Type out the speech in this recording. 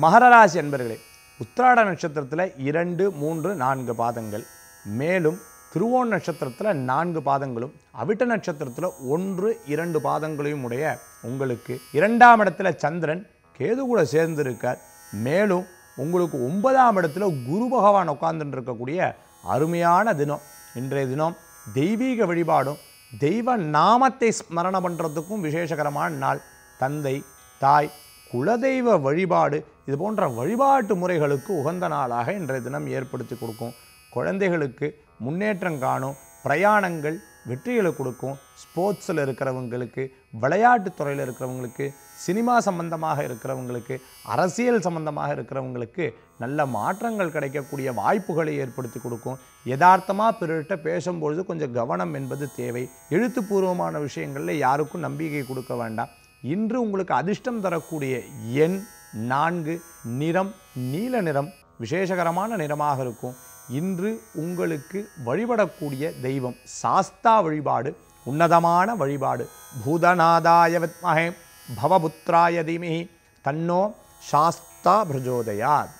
மகர ராசி அன்பர்களே, உத்திராட நட்சத்திரத்தில் 2, 3, 4 பாதங்கள், மேலும் திருவோண நட்சத்திரத்தில் 4 பாதங்களும், அவிட்ட நட்சத்திரத்தில் 1, 2 பாதங்களையும் உடைய உங்களுக்கு 2ஆம் இடத்துல சந்திரன் கேது கூட சேர்ந்திருக்கார். மேலும் உங்களுக்கு 9ஆம் இடத்துல குரு பகவான் உட்கார்ந்துட்டு இருக்கக்கூடிய அருமையான தினம். இன்றைய தினம் தெய்வீக வழிபாடும் தெய்வ நாமத்தை ஸ்மரண பண்ணுறதுக்கும் விசேஷகரமான நாள். தந்தை, தாய், குலதெய்வ வழிபாடு இது போன்ற வழிபாட்டு முறைகளுக்கு உகந்த நாளாக இன்றைய தினம் ஏற்படுத்தி கொடுக்கும். குழந்தைகளுக்கு முன்னேற்றம் காணும், பிரயாணங்கள் வெற்றிகளை கொடுக்கும். ஸ்போர்ட்ஸில் இருக்கிறவங்களுக்கு, விளையாட்டுத் துறையில் இருக்கிறவங்களுக்கு, சினிமா சம்பந்தமாக இருக்கிறவங்களுக்கு, அரசியல் சம்பந்தமாக இருக்கிறவங்களுக்கு நல்ல மாற்றங்கள் கிடைக்கக்கூடிய வாய்ப்புகளை ஏற்படுத்தி கொடுக்கும். யதார்த்தமாக பிறர்கிட்ட பேசும்பொழுது கொஞ்சம் கவனம் என்பது தேவை. எழுத்துப்பூர்வமான விஷயங்களில் யாருக்கும் நம்பிக்கை கொடுக்க வேண்டாம். இன்று உங்களுக்கு அதிர்ஷ்டம் தரக்கூடிய எண் 4, நிறம் நீல நிறம், விசேஷகரமான நிறமாக இருக்கும். இன்று உங்களுக்கு வழிபடக்கூடிய தெய்வம் சாஸ்தா வழிபாடு, உன்னதமான வழிபாடு. பூதநாதாய வித்மஹே பவபுத்ராய தீமஹி தன்னோ சாஸ்தா பிரஜோதயாத்.